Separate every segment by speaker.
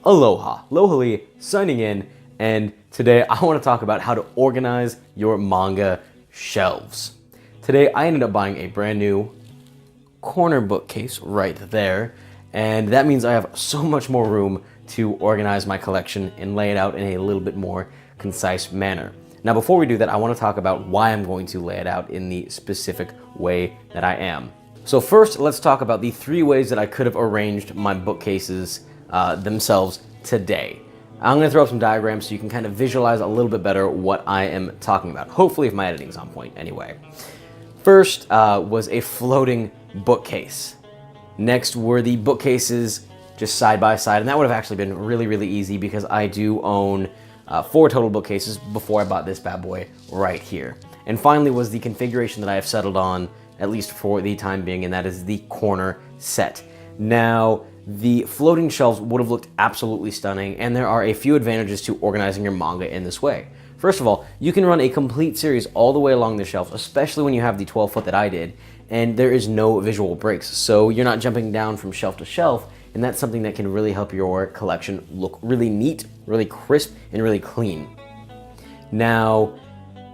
Speaker 1: Aloha, Lohali signing in, and today I want to talk about how to organize your manga shelves. Today I ended up buying a brand new corner bookcase right there, and that means I have so much more room to organize my collection and lay it out in a little bit more concise manner. Now before we do that, I want to talk about why I'm going to lay it out in the specific way that I am. So first, let's talk about the 3 ways that I could have arranged my bookcases themselves today. I'm going to throw up some diagrams so you can kind of visualize a little bit better what I am talking about. Hopefully if my editing's on point anyway. First was a floating bookcase. Next were the bookcases just side by side, and that would have actually been really easy because I do own 4 total bookcases before I bought this bad boy right here. And finally was the configuration that I have settled on, at least for the time being, and that is the corner set. Now, the floating shelves would have looked absolutely stunning, and there are a few advantages to organizing your manga in this way. First of all, you can run a complete series all the way along the shelf, especially when you have the 12-foot that I did, and there is no visual breaks, so you're not jumping down from shelf to shelf, and that's something that can really help your collection look really neat, really crisp, and really clean. Now,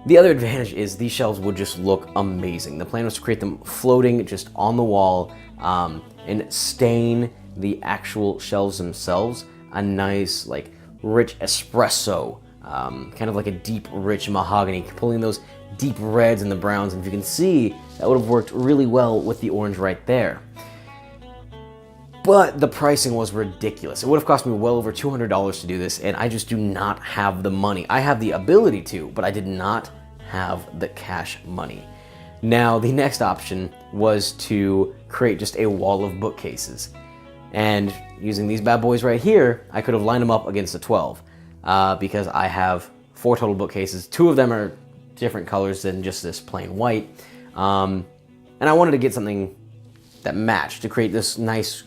Speaker 1: the other advantage is these shelves would just look amazing. The plan was to create them floating just on the wall and stain the actual shelves themselves a nice, like, rich espresso, kind of like a deep, rich mahogany, pulling those deep reds and the browns. And if you can see, that would have worked really well with the orange right there. But the pricing was ridiculous. It would have cost me well over $200 to do this, and I just do not have the money. I have the ability to, but I did not have the cash money. Now, the next option was to create just a wall of bookcases. And using these bad boys right here, I could have lined them up against a 12 because I have 4 total bookcases. 2 of them are different colors than just this plain white. And I wanted to get something that matched to create this nice,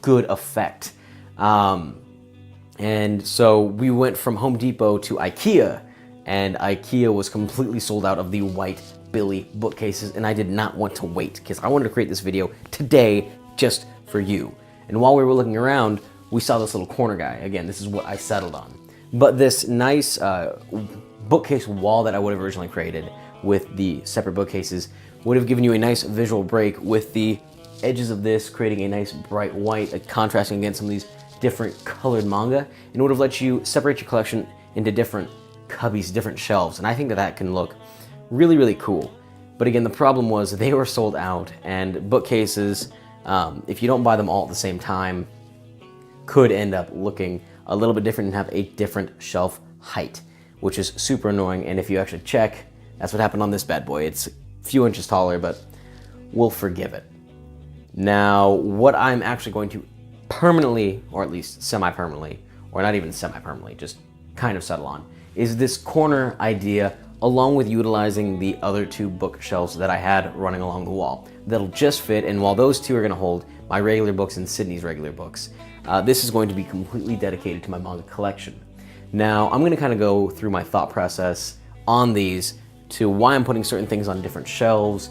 Speaker 1: good effect. And so we went from Home Depot to IKEA, and IKEA was completely sold out of the white Billy bookcases, and I did not want to wait because I wanted to create this video today just for you. And while we were looking around, we saw this little corner guy. Again, this is what I settled on. But this nice bookcase wall that I would have originally created with the separate bookcases would have given you a nice visual break with the edges of this creating a nice bright white, contrasting against some of these different colored manga, and would have let you separate your collection into different cubbies, different shelves. And I think that that can look really cool. But again, the problem was they were sold out, and bookcases, if you don't buy them all at the same time, could end up looking a little bit different and have a different shelf height, which is super annoying. And if you actually check, that's what happened on this bad boy. It's a few inches taller, but we'll forgive it. Now, what I'm actually going to permanently, or at least semi-permanently, or not even semi-permanently, just kind of settle on, is this corner idea, along with utilizing the other 2 bookshelves that I had running along the wall. That'll just fit, and while those 2 are gonna hold my regular books and Sydney's regular books, this is going to be completely dedicated to my manga collection. Now, I'm gonna kind of go through my thought process on these to why I'm putting certain things on different shelves,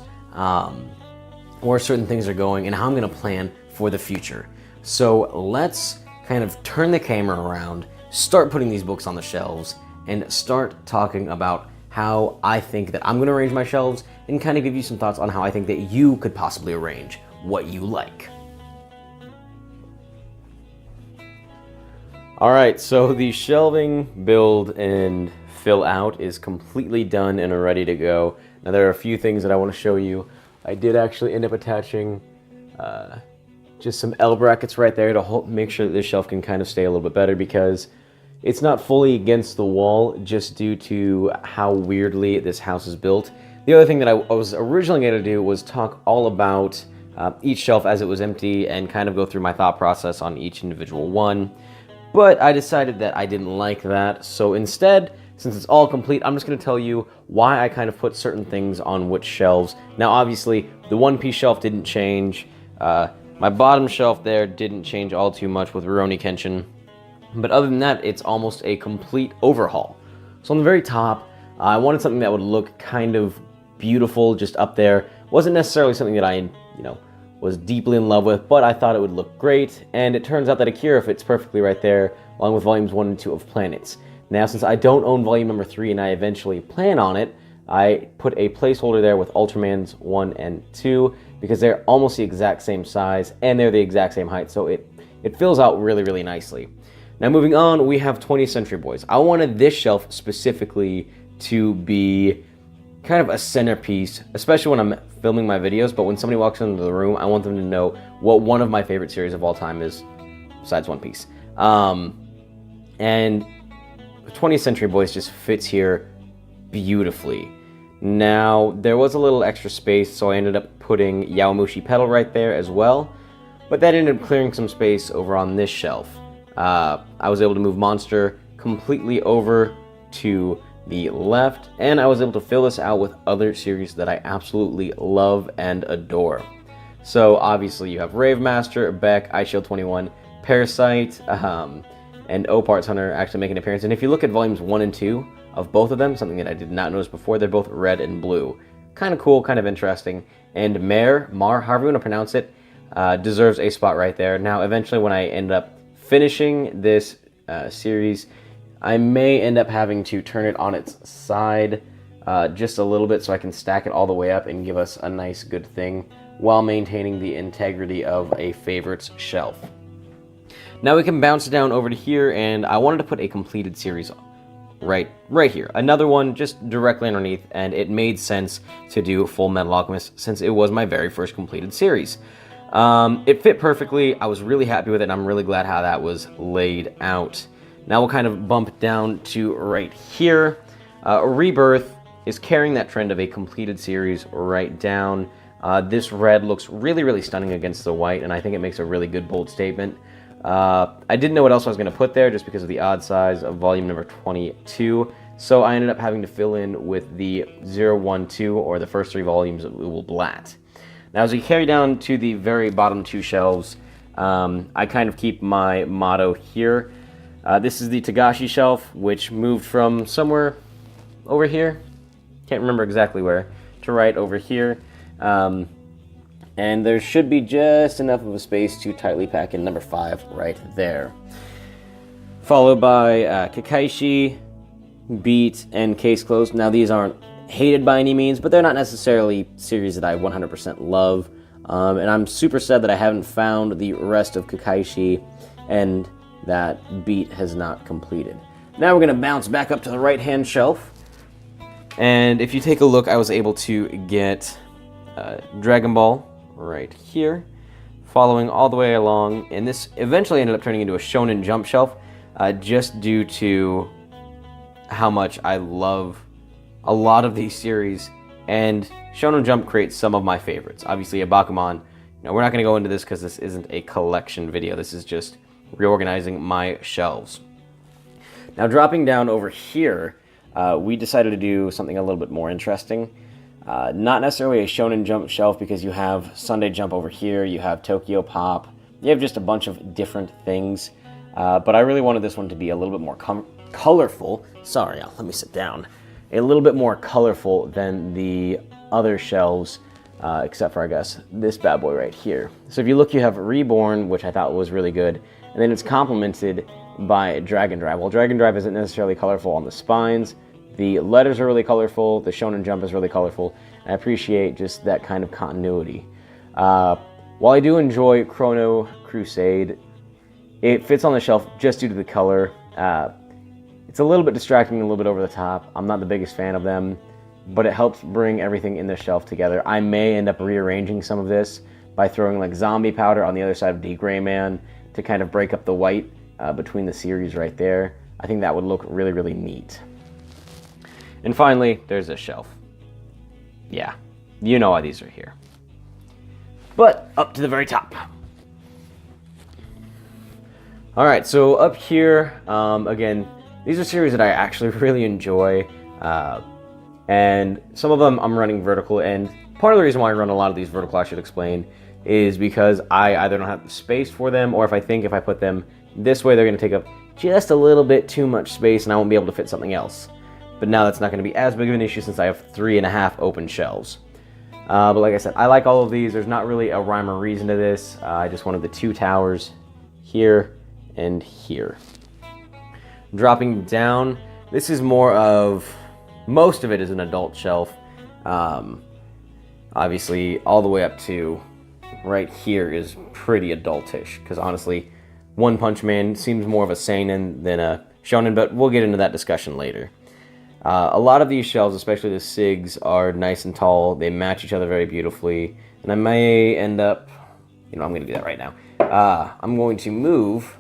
Speaker 1: where certain things are going, and how I'm gonna plan for the future. So let's kind of turn the camera around, start putting these books on the shelves, and start talking about how I think that I'm gonna arrange my shelves, and kind of give you some thoughts on how I think that you could possibly arrange what you like. All right, so the shelving build and fill out is completely done and ready to go. Now there are a few things that I want to show you. I did actually end up attaching just some L brackets right there to make sure that this shelf can kind of stay a little bit better, because it's not fully against the wall just due to how weirdly this house is built. The other thing that I was originally going to do was talk all about each shelf as it was empty and kind of go through my thought process on each individual one. But I decided that I didn't like that, so instead, since it's all complete, I'm just going to tell you why I kind of put certain things on which shelves. Now obviously, the one-piece shelf didn't change. My bottom shelf there didn't change all too much with Rurouni Kenshin. But other than that, it's almost a complete overhaul. So on the very top, I wanted something that would look kind of beautiful just up there. Wasn't necessarily something that I, was deeply in love with, but I thought it would look great, and it turns out that Akira fits perfectly right there, along with volumes 1 and 2 of Planets. Now, since I don't own volume number 3 and I eventually plan on it, I put a placeholder there with Ultramans 1 and 2, because they're almost the exact same size, and they're the exact same height, so it fills out really, really nicely. Now, moving on, we have 20th Century Boys. I wanted this shelf specifically to be kind of a centerpiece, especially when I'm filming my videos, but when somebody walks into the room, I want them to know what one of my favorite series of all time is, besides One Piece. And 20th Century Boys just fits here beautifully. Now, there was a little extra space, so I ended up putting Yowamushi Pedal right there as well, but that ended up clearing some space over on this shelf. I was able to move Monster completely over to the left, and I was able to fill this out with other series that I absolutely love and adore. So obviously you have Rave Master, Beck, iShield 21, Parasite, and Opart's Hunter actually make an appearance. And if you look at volumes 1 and 2 of both of them, something that I did not notice before, they're both red and blue. Kind of cool, kind of interesting. And Mar, however you want to pronounce it, deserves a spot right there. Now eventually when I end up finishing this series, I may end up having to turn it on its side just a little bit so I can stack it all the way up and give us a nice good thing while maintaining the integrity of a favorites shelf. Now we can bounce down over to here, and I wanted to put a completed series right here. Another one just directly underneath, and it made sense to do Full Metal Alchemist since it was my very first completed series. It fit perfectly. I was really happy with it, and I'm really glad how that was laid out. Now we'll kind of bump down to right here. Rebirth is carrying that trend of a completed series right down. This red looks really, really stunning against the white, and I think it makes a really good, bold statement. I didn't know what else I was going to put there just because of the odd size of volume number 22, so I ended up having to fill in with the 012, or the first 3 volumes of Uwal Blatt. Now as we carry down to the very bottom 2 shelves, I kind of keep my motto here. This is the Togashi shelf, which moved from somewhere over here, can't remember exactly where, to right over here. And there should be just enough of a space to tightly pack in number 5 right there. Followed by Kakaishi, Beat, and Case Closed. Now these aren't hated by any means, but they're not necessarily series that I 100% love. And I'm super sad that I haven't found the rest of Kakaishi, and that Beat has not completed. Now we're going to bounce back up to the right-hand shelf. And if you take a look, I was able to get Dragon Ball right here, following all the way along. And this eventually ended up turning into a Shonen Jump shelf, just due to how much I love a lot of these series. And Shonen Jump creates some of my favorites. Obviously, a Bakuman. We're not going to go into this because this isn't a collection video. This is just reorganizing my shelves. Now dropping down over here, we decided to do something a little bit more interesting. Not necessarily a Shonen Jump shelf, because you have Sunday Jump over here, you have Tokyo Pop, you have just a bunch of different things. But I really wanted this one to be a little bit more colorful. Sorry, let me sit down. A little bit more colorful than the other shelves, except for, I guess, this bad boy right here. So if you look, you have Reborn, which I thought was really good. And then it's complemented by Dragon Drive. While Dragon Drive isn't necessarily colorful on the spines, the letters are really colorful, the Shonen Jump is really colorful, and I appreciate just that kind of continuity. While I do enjoy Chrono Crusade, it fits on the shelf just due to the color. It's a little bit distracting, a little bit over the top. I'm not the biggest fan of them, but it helps bring everything in the shelf together. I may end up rearranging some of this by throwing like zombie powder on the other side of D Gray Man to kind of break up the white between the series right there. I think that would look really, really neat. And finally, there's this shelf. Yeah, you know why these are here. But up to the very top. All right, so up here, again, these are series that I actually really enjoy. And some of them I'm running vertical, and part of the reason why I run a lot of these vertical, I should explain, is because I either don't have the space for them, or if I put them this way, they're going to take up just a little bit too much space and I won't be able to fit something else. But now that's not going to be as big of an issue since I have 3.5 open shelves. But like I said, I like all of these. There's not really a rhyme or reason to this. I just wanted the two towers here and here. Dropping down, this is more of, most of it is an adult shelf. Obviously, all the way up to right here is pretty adultish, because honestly, One Punch Man seems more of a seinen than a shonen, but we'll get into that discussion later. A lot of these shelves, especially the SIGs, are nice and tall. They match each other very beautifully, and I may end up, I'm going to do that right now. I'm going to move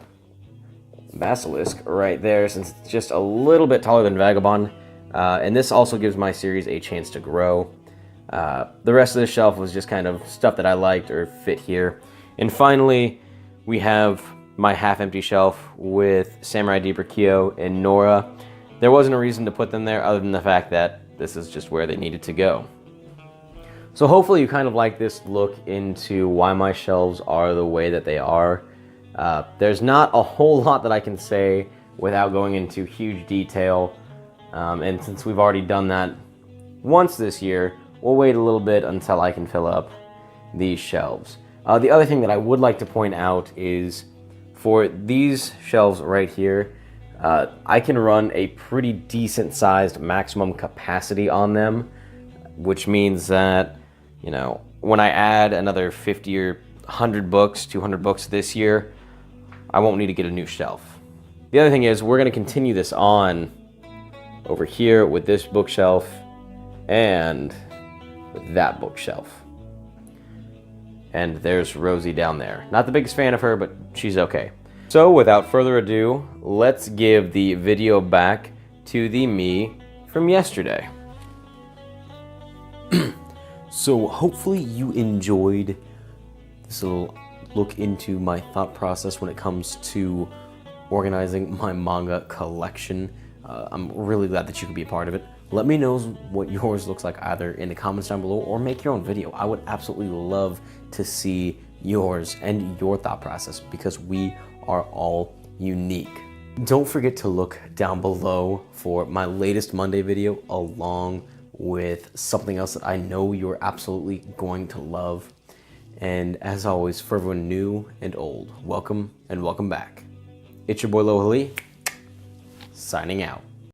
Speaker 1: Basilisk right there, since it's just a little bit taller than Vagabond, and this also gives my series a chance to grow. The rest of the shelf was just kind of stuff that I liked or fit here. And finally, we have my half-empty shelf with Samurai Deeper Kyo and Nora. There wasn't a reason to put them there other than the fact that this is just where they needed to go. So hopefully you kind of like this look into why my shelves are the way that they are. There's not a whole lot that I can say without going into huge detail. And since we've already done that once this year, we'll wait a little bit until I can fill up these shelves. The other thing that I would like to point out is for these shelves right here, I can run a pretty decent sized maximum capacity on them, which means that, when I add another 50 or 100 books, 200 books this year, I won't need to get a new shelf. The other thing is we're going to continue this on over here with this bookshelf and with that bookshelf. And there's Rosie down there. Not the biggest fan of her, but she's okay. So without further ado, let's give the video back to the me from yesterday. So hopefully you enjoyed this little look into my thought process when it comes to organizing my manga collection. I'm really glad that you could be a part of it. Let me know what yours looks like either in the comments down below or make your own video. I would absolutely love to see yours and your thought process because we are all unique. Don't forget to look down below for my latest Monday video along with something else that I know you're absolutely going to love. And as always, for everyone new and old, welcome and welcome back. It's your boy Lohali, signing out.